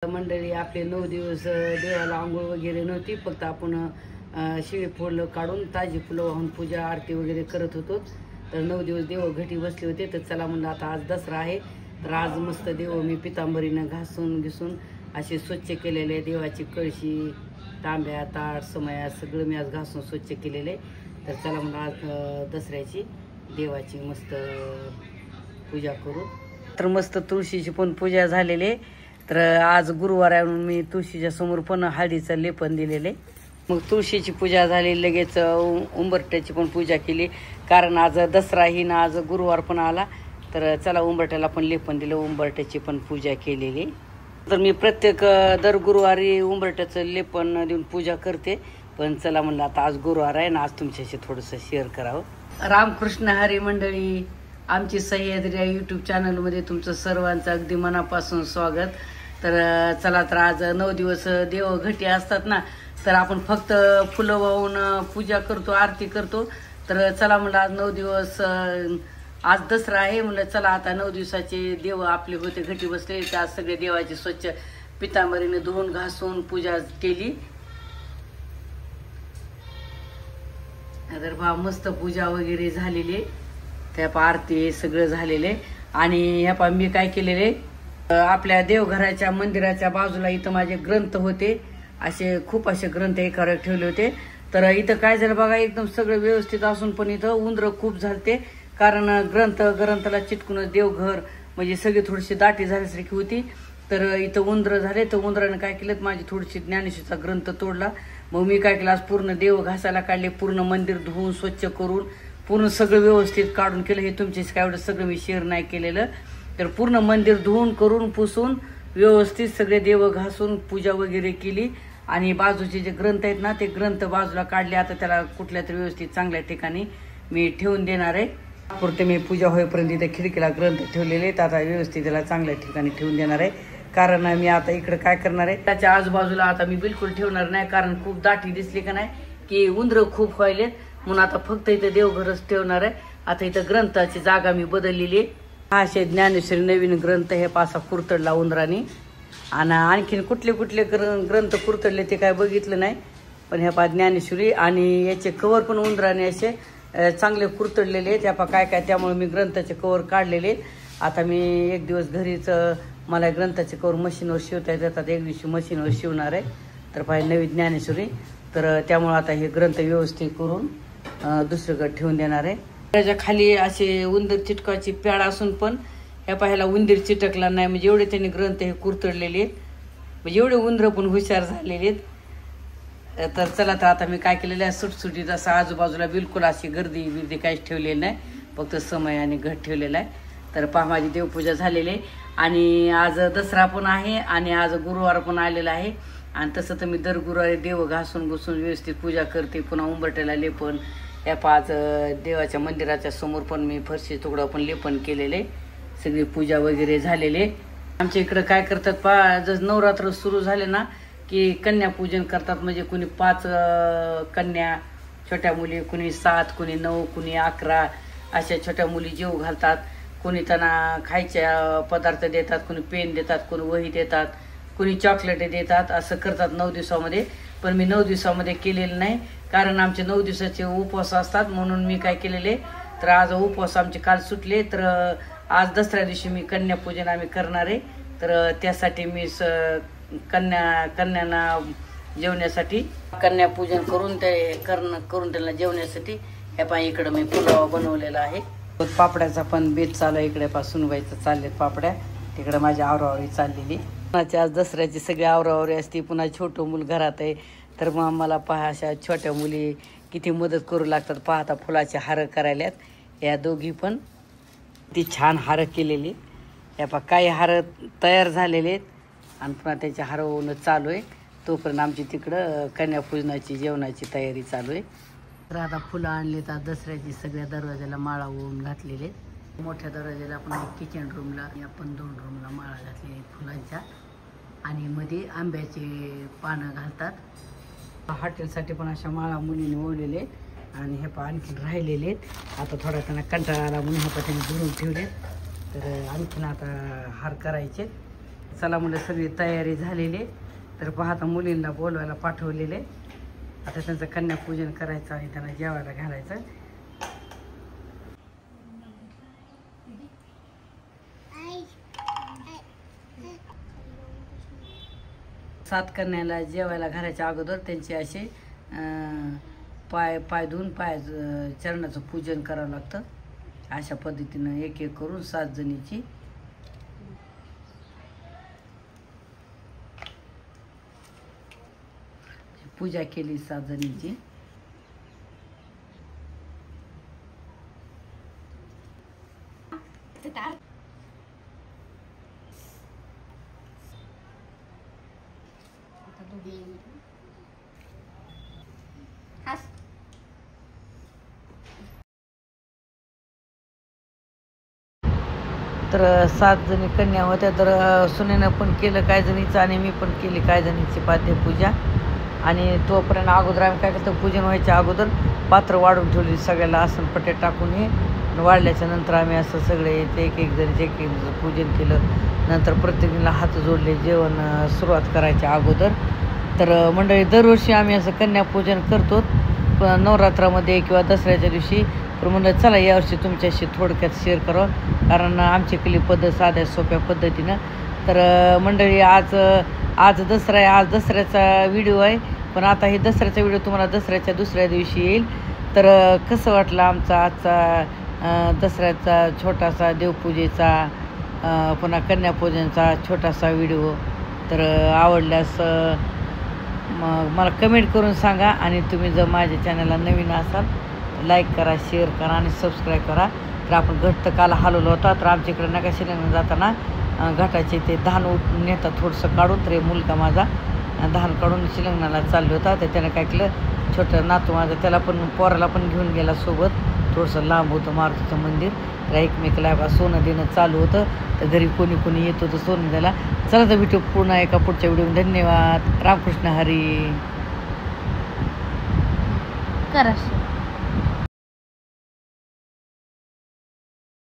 मंडळी आपले 9 दिवस देवाला आंघोळ वगैरे नव्हती, फक्त आपण शिळे फुलं काढून ताजी फुलं वाहून पूजा आरती वगैरे करत होतो. तर 9 दिवस देव घटी बसले होते. तर चला म्हणलं आता आज दसरा आहे, तर आज मस्त देव मी पितांबरीनं घासून घिसून असे स्वच्छ केलेले. देवाची कळशी, तांब्या, ताट, समया सगळं मी आज घासून स्वच्छ केलेले. तर चला म्हणलं आज दसऱ्याची देवाची मस्त पूजा करू. तर मस्त तुळशीची पण पूजा झालेली. तर आज गुरुवार आहे म्हणून मी तुळशीच्या समोर पण हळदीचं लेपन दिलेले. मग तुळशीची पूजा झाली, लगेच उंबरट्याची पण पूजा केली, कारण आज दसरा ही ना आज गुरुवार पण आला. तर चला उंबरट्याला पण लेपन दिलं, उंबरट्याची पण पूजा केलेली. तर मी प्रत्येक दर गुरुवारी उंबरट्याचं लेपन देऊन पूजा करते, पण चला म्हणलं आता आज गुरुवार आहे ना, आज तुमच्याशी थोडंसं शेअर करावं. रामकृष्ण हरी मंडळी, आमची सह्याद्री या यूट्यूब चॅनलमध्ये तुमचं सर्वांचं अगदी मनापासून स्वागत. तर चला, तर आज 9 दिवस देव घटी असतात ना, तर आपण फक्त फुलं वाहून पूजा करतो, आरती करतो. तर चला म्हणलं आज 9 दिवस आज दसरा आहे म्हणलं, चला आता 9 दिवसाचे देव आपले होते घटी बसले, त्या सगळे देवाची स्वच्छ पितांबरीने धुवून घासून पूजा केली. तर बा मस्त पूजा वगैरे झालेली, त्या आरती सगळं झालेले. आणि ह्या पा मी काय केलेले, आपल्या देवघराच्या मंदिराच्या बाजूला इथं माझे ग्रंथ होते, असे खूप असे ग्रंथ एकावर ठेवले होते. तर इथं काय झालं बघा, एकदम सगळं व्यवस्थित असून पण इथं उंदर खूप झालते, कारण ग्रंथाला चिटकूनच देवघर म्हणजे सगळी थोडीशी दाटी झाल्यासारखी होती. तर इथं उंदर झाले. तर उंदराने काय केलं, माझी थोडीशी ज्ञानेश्वरीचा ग्रंथ तोडला. मग मी काय केलं, आज पूर्ण देव घासायला काढले, पूर्ण मंदिर धुवून स्वच्छ करून पूर्ण सगळं व्यवस्थित काढून केलं. हे तुमच्याशी काय एवढं सगळं मी शेअर नाही केलेलं. तर पूर्ण मंदिर धुवून करून पुसून व्यवस्थित सगळे देव घासून पूजा वगैरे केली. आणि बाजूचे जे ग्रंथ आहेत ना, ते ग्रंथ बाजूला काढले. आता त्याला कुठल्या तरी व्यवस्थित चांगल्या ठिकाणी मी ठेवून देणार आहे. पुरते मी पूजा होईपर्यंत इथे खिडकीला ग्रंथ ठेवलेले आहेत, आता व्यवस्थित त्याला चांगल्या ठिकाणी ठेवून देणार आहे. कारण मी आता इकडे काय करणार आहे, त्याच्या आजूबाजूला आता मी बिलकुल ठेवणार नाही, कारण खूप दाटी दिसली का नाही की उंदरं खूप व्हायलेत, म्हणून आता फक्त इथं देवघरच ठेवणार आहे. आता इथं ग्रंथाची जागा मी बदललेली आहे. हा असे ज्ञानेश्वरी नवीन ग्रंथ हे पासा कुरतडला उंदराने. आणि आणखीन कुठले कुठले ग्रंथ कुरतडले ते काय बघितलं नाही, पण ह्या पा ज्ञानेश्वरी आणि याचे कवर पण उंदराने असे चांगले कुरतडलेले आहेत. ह्या काय काय, त्यामुळे मी ग्रंथाचे कवर काढलेले. आता मी एक दिवस घरीच मला ग्रंथाचे कवर मशीनवर शिवता येतात, एक दिवशी मशीनवर शिवणार आहे. तर पाहिजे नवी ज्ञानेश्वरी, तर त्यामुळे आता हे ग्रंथ व्यवस्थित करून दुसरीकडे ठेवून देणार आहे. त्याच्या खाली असे उंदीर चिटकाची पॅड असून पण ह्या पाहायला उंदीर चिटकला नाही, म्हणजे एवढे त्यांनी ग्रंथ हे कुरतडलेले आहेत, म्हणजे एवढे उंदरं पण हुशार झालेले आहेत. तर चला, तर आता मी काय केलेलं आहे, सुटसुटीत असं आजूबाजूला बिलकुल अशी गर्दी बिर्दी काहीच ठेवलेली नाही, फक्त समय आणि घट ठेवलेला आहे. तर पहा माझी देवपूजा झालेली आहे. आणि आज दसरा पण आहे आणि आज गुरुवार पण आलेला आहे. आणि तसं तर मी दर गुरुवारी देव घासून घुसून व्यवस्थित पूजा करते. पुन्हा उंबरट्याला लेपन, या पाच देवाच्या मंदिराच्या समोर पण मी फरशी तुकडा पण लेपन केलेले, सगळी पूजा वगैरे झालेले. आमच्या इकडं काय करतात पहा, जर नवरात्र सुरू झाले ना की कन्यापूजन करतात. म्हणजे कुणी 5 कन्या छोट्या मुली, कुणी 7, कुणी 9, कुणी 11 अशा छोट्या मुली जेव घालतात. कुणी त्यांना खायच्या पदार्थ देतात, कुणी पेन देतात, कुणी वही देतात, कुणी चॉकलेट देतात. असं करतात 9 दिवसामध्ये. पण मी 9 दिवसामध्ये केलेलं नाही, कारण आमचे 9 दिवसाचे उपवास असतात, म्हणून मी काय केलेले, तर आज उपवास आमचे काल सुटले. तर आज दसऱ्या दिवशी मी कन्यापूजन आम्ही करणार आहे. तर त्यासाठी मी कन्यांना जेवण्यासाठी कन्यापूजन करून करून त्यांना जेवण्यासाठी ह्या पाय इकडं मी पुलाव बनवलेला आहे. पापड्याचा पण बेत चालू आहे, इकडे पासून व्हायचं चाललेत पापड्या, तिकडे माझी आवरावरी चाललेली. आज दसऱ्याची सगळी आवरावरी असते. पुन्हा छोटं मूल घरात आहे, तर मग मला पहा अशा छोट्या मुली किती मदत करू लागतात. पाहता फुलाचे हार करायल्यात या दोघी पण, ती छान हार केलेली. या पहा काही हार तयार झालेले आहेत आणि पुन्हा त्याचे हार होणं चालू आहे. तोपर्यंत आमची तिकडं कन्यापूजनाची जेवणाची तयारी चालू आहे. तर आता फुलं आणली तर दसऱ्याची सगळ्या दरवाजाला माळा होऊन घातलेले. मोठ्या दरवाजाला आपण किचन रूमला आपण 2 रूमला माळा घातलेली फुलांच्या, आणि मध्ये आंब्याचे पानं घालतात. हॉटेलसाठी पण अशा माळा मुलीने ओवलेले आणि हे पण आणखीन राहिलेले आहेत. आता थोडा त्यांना कंटाळा आला म्हणून ह्या त्यांनी जुळून ठेवले. तर आणखीन आता हार करायचे. चला म्हणलं सगळी तयारी झालेली. तर पाहता मुलींना बोलवायला पाठवलेले. आता त्यांचं कन्यापूजन करायचं आहे, त्यांना जेवायला घालायचं. सात कन्याला जेवायला घालायच्या अगोदर त्यांचे असे पाय धुवून चरणाचं पूजन करावं लागतं. अशा पद्धतीनं एक एक करून 7 जणीची पूजा केली. 7 जणीची तर 7 जणी कन्या होत्या. तर सुनेनं पण केलं काय जणीचं आणि मी पण केली काय जणीची पाद्यपूजा. आणि तोपर्यंत अगोदर आम्ही काय करतो, पूजन व्हायच्या अगोदर पात्र वाढून ठेवली, सगळ्याला आसन पट्टे टाकून हे वाढल्याच्या नंतर आम्ही असं सगळे एक एक जणीचे एक एक पूजन केलं. नंतर प्रत्येकीला हात जोडले जेवण सुरुवात करायच्या अगोदर. तर मंडळी दरवर्षी आम्ही असं कन्यापूजन करतो नवरात्रामध्ये किंवा दसऱ्याच्या दिवशी. तर म्हणलं चला यावर्षी तुमच्याशी थोडक्यात शेअर करावं, कारण आमची केली पद्धत साध्या सोप्या पद्धतीनं. तर मंडळी आज दसरा आहे, आज दसऱ्याचा व्हिडिओ आहे. पण आता हे दसऱ्याचा व्हिडिओ तुम्हाला दसऱ्याच्या दुसऱ्या दिवशी येईल. तर कसं वाटलं आमचा आजचा दसऱ्याचा छोटासा देवपूजेचा पुन्हा कन्यापूजनचा छोटासा व्हिडिओ. तर आवडल्यास मला कमेंट करून सांगा. आणि तुम्ही जर माझ्या चॅनलला नवीन असाल लाईक करा, शेअर करा आणि सबस्क्राईब करा. तर आपण घट तर काल हलवला होता. तर आमच्या इकडे नका शिलंगण जाताना घाटाचे ते धान नेतात थोडंसं काढून. तर मुलगा माझा धान काढून शिलंगणाला चाललो होता. तर त्यानं काय केलं, छोटं नातू माझा त्याला पण पोराला पण घेऊन गेला सोबत. थोडंसं लांब होतं मारुतीचं मंदिर. तर एकमेकाला सोनं देणं चालू होतं. तर घरी कोणी येत होतं सोनं द्यायला. चला तर भेटू पुन्हा एका पुढच्या व्हिडिओ. धन्यवाद. रामकृष्ण हरी. करा.